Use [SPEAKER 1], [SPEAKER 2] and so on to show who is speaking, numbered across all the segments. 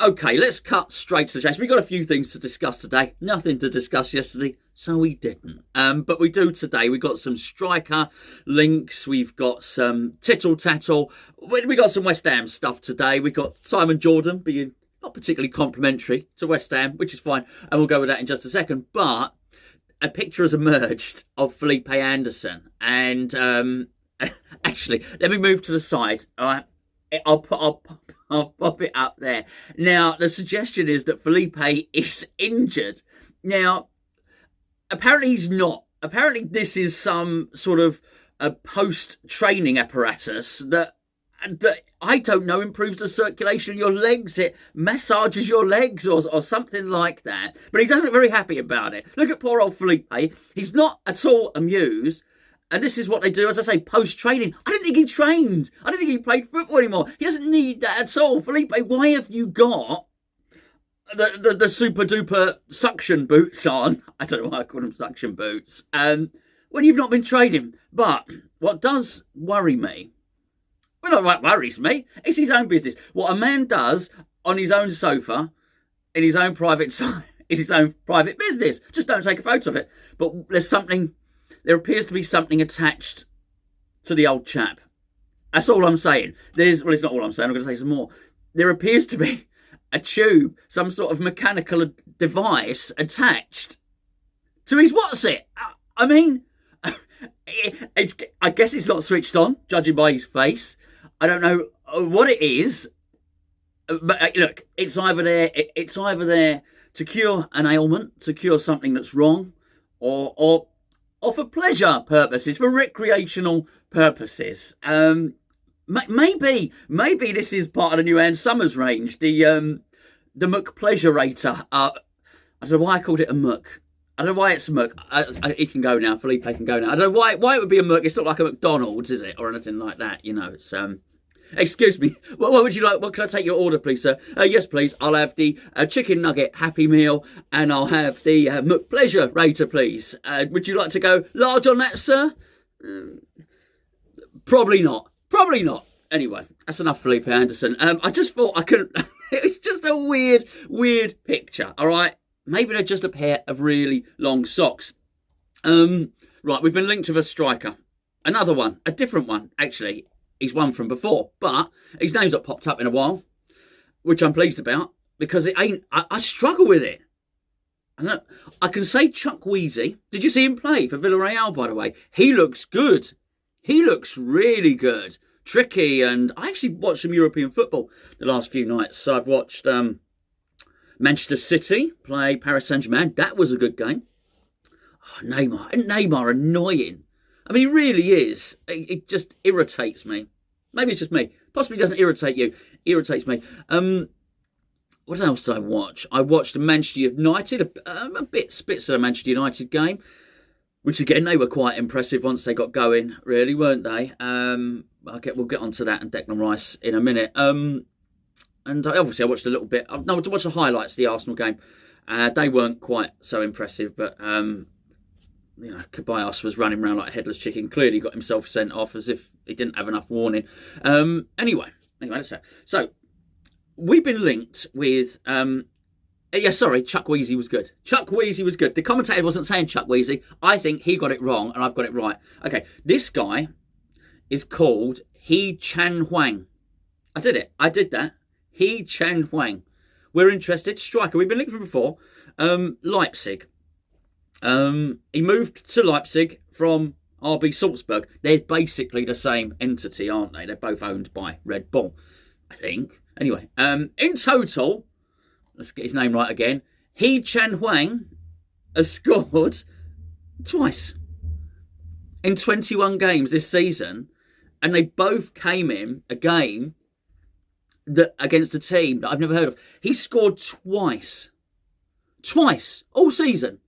[SPEAKER 1] Okay, let's cut straight to the chase. We've got a few things to discuss today. Nothing to discuss yesterday, so we didn't. But we do today. We've got some striker links. We've got some tittle-tattle. We got some West Ham stuff today. We've got Simon Jordan being not particularly complimentary to West Ham, which is fine. And we'll go with that in just a second. But a picture has emerged of Felipe Anderson. And actually, let me move to the side. All right, I'll pop it up there. Now, the suggestion is that Felipe is injured. Now, apparently he's not. Apparently this is some sort of a post-training apparatus that I don't know, improves the circulation in your legs. It massages your legs or something like that. But he doesn't look very happy about it. Look at poor old Felipe. He's not at all amused. And this is what they do, as I say, post-training. I don't think he trained. I don't think he played football anymore. He doesn't need that at all. Felipe, why have you got the super-duper suction boots on? I don't know why I call them suction boots. When you've not been training. But what does worry me, well, not what worries me, it's his own business. What a man does on his own sofa, in his own private time, is his own private business. Just don't take a photo of it. But there appears to be something attached to the old chap. That's all I'm saying. It's not all I'm saying. I'm going to say some more. There appears to be a tube, some sort of mechanical device attached to his what's-it. I mean, I guess it's not switched on, judging by his face. I don't know what it is. But look, it's either there to cure an ailment, to cure something that's wrong, or for pleasure purposes, for recreational purposes. Maybe this is part of the new Ann Summers range, the McPleasurator. I don't know why I called it a Muck. I don't know why it's a Muck. He can go now. Felipe can go now. I don't know why it would be a Muck. It's not like a McDonald's, is it, or anything like that? You know, it's Excuse me. What would you like? What can I take your order, please, sir? Yes, please. I'll have the chicken nugget Happy Meal, and I'll have the McPleasurator, please. Would you like to go large on that, sir? Probably not. Probably not. Anyway, that's enough, Felipe Anderson. I just thought I couldn't. It's just a weird picture. All right. Maybe they're just a pair of really long socks. Right. We've been linked with a striker. Another one. A different one, actually. He's one from before, but his name's not popped up in a while, which I'm pleased about, because it ain't. I struggle with it. I can say Chuck Wheezy. Did you see him play for Villarreal, by the way? He looks good. He looks really good. Tricky, and I actually watched some European football the last few nights. So I've watched Manchester City play Paris Saint-Germain. That was a good game. Oh, Neymar, annoying. I mean, he really is. It just irritates me. Maybe it's just me. Possibly doesn't irritate you. Irritates me. What else did I watch? I watched Manchester United, a bits of the Manchester United game, which again, they were quite impressive once they got going, really, weren't they? We'll get onto that and Declan Rice in a minute. And obviously I watched a little bit. I watched the highlights of the Arsenal game. They weren't quite so impressive, but Ceballos was running around like a headless chicken. Clearly got himself sent off as if he didn't have enough warning. Anyway, let's say. So, we've been linked with... Chuck Wheezy was good. Chuck Wheezy was good. The commentator wasn't saying Chuck Wheezy. I think he got it wrong and I've got it right. Okay, this guy is called He Chan Huang. I did it. I did that. He Chan Huang. We're interested. Striker. We've been linked from before. Leipzig. He moved to Leipzig from RB Salzburg. They're basically the same entity, aren't they? They're both owned by Red Bull, I think. Anyway, in total, let's get his name right again. He Chan Huang has scored twice in 21 games this season, and they both came in a game against a team that I've never heard of. He scored twice all season.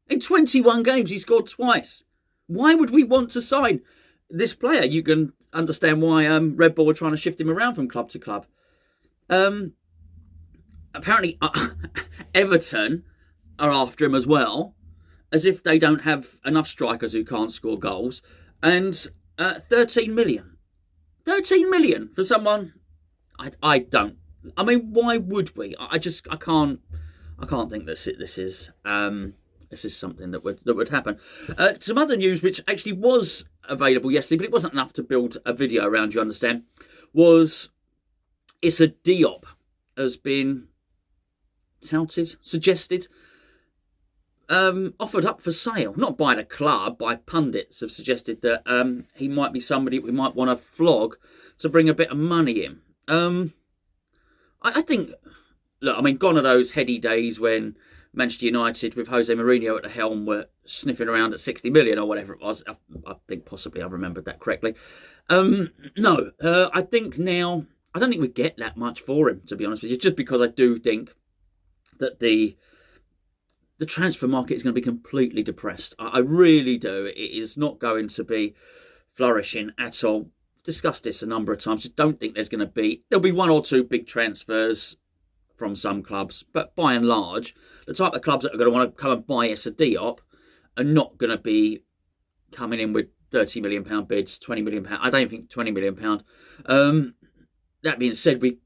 [SPEAKER 1] In 21 games, he scored twice. Why would we want to sign this player? You can understand why Red Bull were trying to shift him around from club to club. Apparently, Everton are after him as well, as if they don't have enough strikers who can't score goals. And 13 million. 13 million for someone I don't I mean, why would we? I can't think this is something that would happen. Some other news which actually was available yesterday, but it wasn't enough to build a video around. You understand? Was Issa Diop has been touted, suggested, offered up for sale, not by the club, by pundits have suggested that he might be somebody we might want to flog to bring a bit of money in. I think, look, I mean, gone are those heady days when Manchester United with Jose Mourinho at the helm were sniffing around at 60 million or whatever it was. I think possibly I've remembered that correctly. No, I think now, I don't think we get that much for him, to be honest with you, just because I do think that the transfer market is going to be completely depressed. I really do. It is not going to be flourishing at all. I've discussed this a number of times. Just don't think there'll be one or two big transfers from some clubs, but by and large, the type of clubs that are going to want to come and buy us a Diop are not going to be coming in with £30 million bids, £20 million. I don't think £20 million. That being said, we've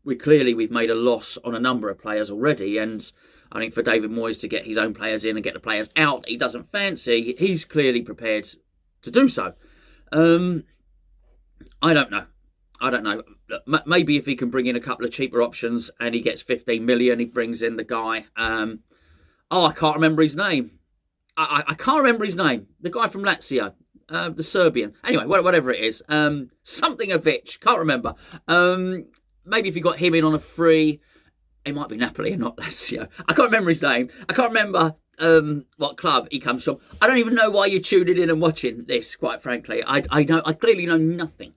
[SPEAKER 1] made a loss on a number of players already, and I think for David Moyes to get his own players in and get the players out he doesn't fancy, he's clearly prepared to do so. I don't know. Maybe if he can bring in a couple of cheaper options and he gets 15 million, he brings in the guy. I can't remember his name. I can't remember his name. The guy from Lazio, the Serbian. Anyway, whatever it is. Something of Vich. Can't remember. Maybe if you got him in on a free, it might be Napoli and not Lazio. I can't remember his name. I can't remember what club he comes from. I don't even know why you're tuning in and watching this, quite frankly. I clearly know nothing.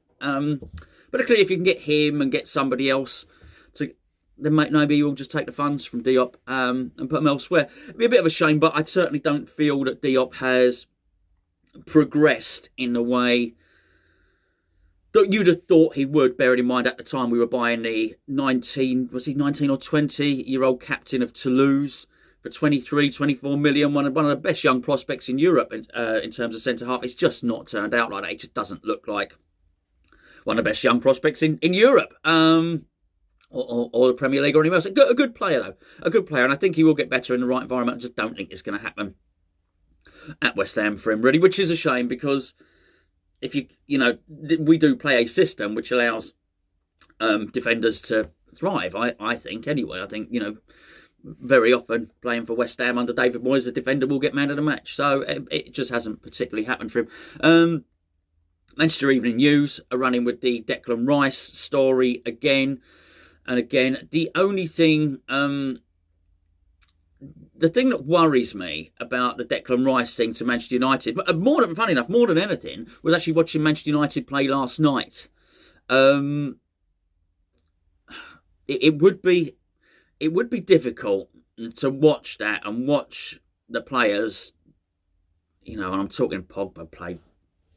[SPEAKER 1] But clearly if you can get him and get somebody else, then maybe you'll just take the funds from Diop and put them elsewhere. It'd be a bit of a shame, but I certainly don't feel that Diop has progressed in the way that you'd have thought he would, bearing in mind at the time we were buying the 19 or 20-year-old captain of Toulouse for 23, 24 million, one of the best young prospects in Europe in terms of centre-half. It's just not turned out like that. It just doesn't look like one of the best young prospects in Europe. Or the Premier League or anywhere else. A good player, though. A good player, and I think he will get better in the right environment. I just don't think it's going to happen at West Ham for him, really, which is a shame because if we do play a system which allows defenders to thrive, I think, anyway. I think, very often playing for West Ham under David Moyes, the defender will get man of the match. So it just hasn't particularly happened for him. Manchester Evening News are running with the Declan Rice story again. And again, the only thing, the thing that worries me about the Declan Rice thing to Manchester United, but more than anything, was actually watching Manchester United play last night. It would be difficult to watch that and watch the players, and I'm talking Pogba played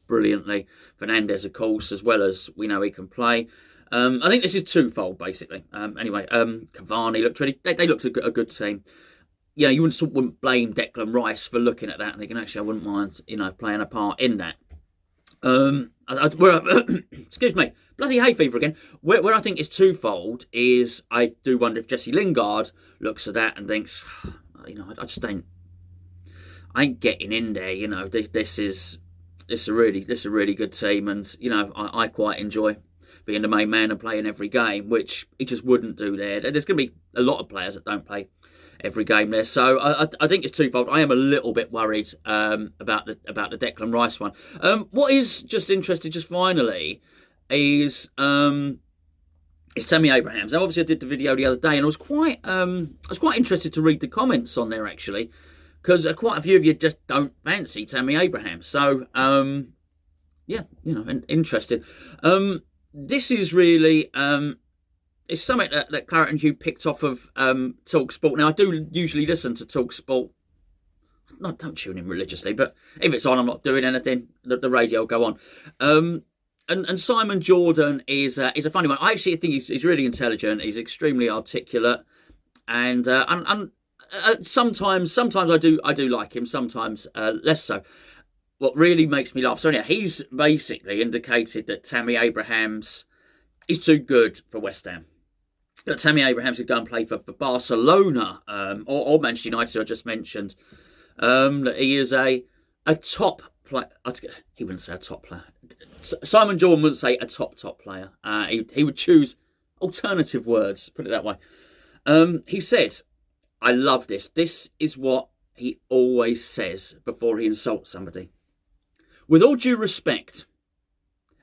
[SPEAKER 1] brilliantly, Fernandes, of course, as well as we know he can play. I think this is twofold, basically. Cavani looked really. They looked a good team. You wouldn't blame Declan Rice for looking at that and thinking, actually, I wouldn't mind, playing a part in that. Excuse me, bloody hay fever again. Where I think it's twofold is I do wonder if Jesse Lingard looks at that and thinks, I just ain't getting in there. This is a really good team, and I quite enjoy being the main man and playing every game, which he just wouldn't do there. There's going to be a lot of players that don't play every game there, so I think it's twofold. I am a little bit worried about the Declan Rice one. What is just interesting, just finally, is Tammy Abrahams. Now, obviously, I did the video the other day, and I was quite interested to read the comments on there actually, because quite a few of you just don't fancy Tammy Abrahams. So, interesting. This is really it's something that Claret and Hugh picked off of TalkSport. Now, I do usually listen to TalkSport. I don't tune in religiously, but if it's on, I'm not doing anything. The radio will go on. And Simon Jordan is a funny one. I actually think he's really intelligent. He's extremely articulate, and sometimes I do like him. Sometimes less so. What really makes me laugh, so anyhow, he's basically indicated that Tammy Abrahams is too good for West Ham. that Tammy Abrahams could go and play for Barcelona or Manchester United, I just mentioned. That he is a top player. He wouldn't say a top player. Simon Jordan wouldn't say a top player. He would choose alternative words, put it that way. He said, I love this. This is what he always says before he insults somebody. With all due respect,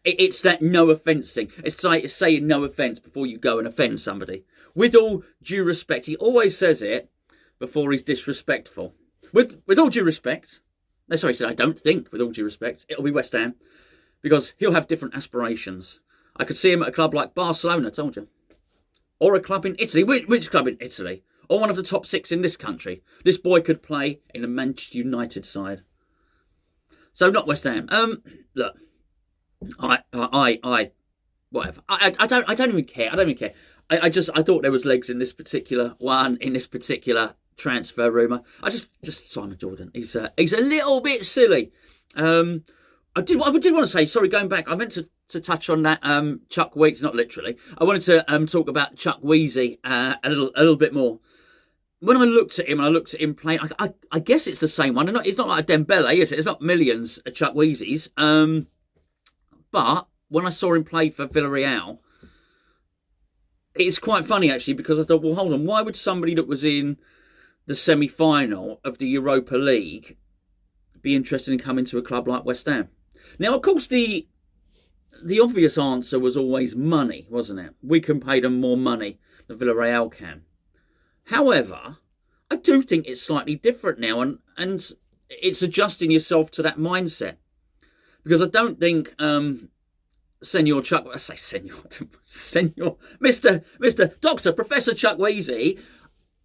[SPEAKER 1] it's that no offence thing. It's like saying no offence before you go and offend somebody. With all due respect, he always says it before he's disrespectful. With all due respect, no, sorry, he said, I don't think, with all due respect, it'll be West Ham, because he'll have different aspirations. I could see him at a club like Barcelona, I told you. Or a club in Italy. Which club in Italy? Or one of the top 6 in this country. This boy could play in a Manchester United side. So not West Ham. Look, whatever. I don't even care. I don't even care. I thought there was legs in this particular one, in this particular transfer rumour. Just Simon Jordan. He's a little bit silly. I did want to say, sorry, going back, I meant to touch on that Chuck Weeks, not literally. I wanted to talk about Chuck Weezy a little bit more. When I looked at him and I looked at him playing, I guess it's the same one. It's not like a Dembele, is it? It's not millions of Chuck Weezys. But when I saw him play for Villarreal, it's quite funny actually, because I thought, well, hold on, why would somebody that was in the semi-final of the Europa League be interested in coming to a club like West Ham? Now, of course, the obvious answer was always money, wasn't it? We can pay them more money than Villarreal can. However, I do think it's slightly different now, and it's adjusting yourself to that mindset. Because I don't think Senor Chuck, I say Senor, Mr. Dr. Professor Chuck Weezy,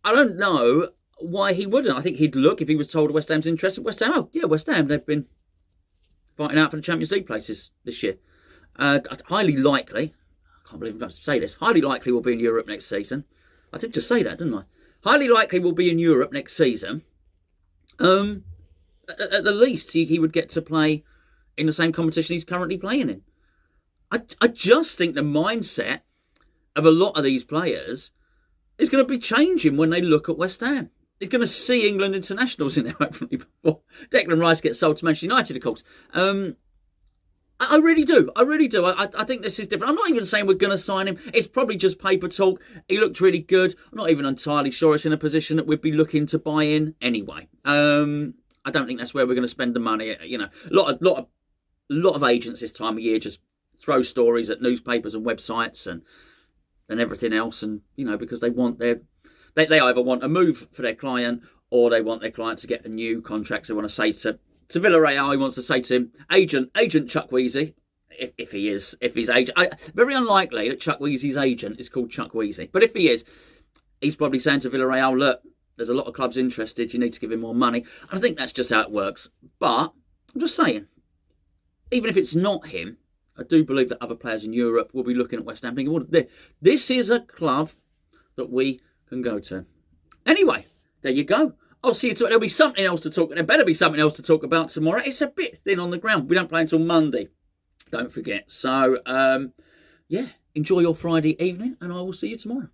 [SPEAKER 1] I don't know why he wouldn't. I think he'd look if he was told West Ham's interested. West Ham, oh yeah, West Ham, they've been fighting out for the Champions League places this year. Highly likely, I can't believe I'm going to say this, highly likely we'll be in Europe next season. I did just say that, didn't I? Highly likely we'll be in Europe next season. At the least, he would get to play in the same competition he's currently playing in. I just think the mindset of a lot of these players is going to be changing when they look at West Ham. They're going to see England internationals in there, hopefully, before Declan Rice gets sold to Manchester United, of course. I really do. I think this is different. I'm not even saying we're going to sign him. It's probably just paper talk. He looked really good. I'm not even entirely sure it's in a position that we'd be looking to buy in anyway. I don't think that's where we're going to spend the money. You know, a lot of agents this time of year just throw stories at newspapers and websites and everything else, and you know, because they want they either want a move for their client or they want their client to get a new contract. So they want to say to Villarreal, he wants to say to him, agent Chuck Weezy, if he's agent. Very unlikely that Chuck Weezy's agent is called Chuck Weezy, but if he is, he's probably saying to Villarreal, look, there's a lot of clubs interested, you need to give him more money. And I think that's just how it works. But I'm just saying, even if it's not him, I do believe that other players in Europe will be looking at West Ham thinking, well, this is a club that we can go to. Anyway, there you go. I'll see you tomorrow. There'll be something else to talk. There better be something else to talk about tomorrow. It's a bit thin on the ground. We don't play until Monday. Don't forget. So, yeah, enjoy your Friday evening, and I will see you tomorrow.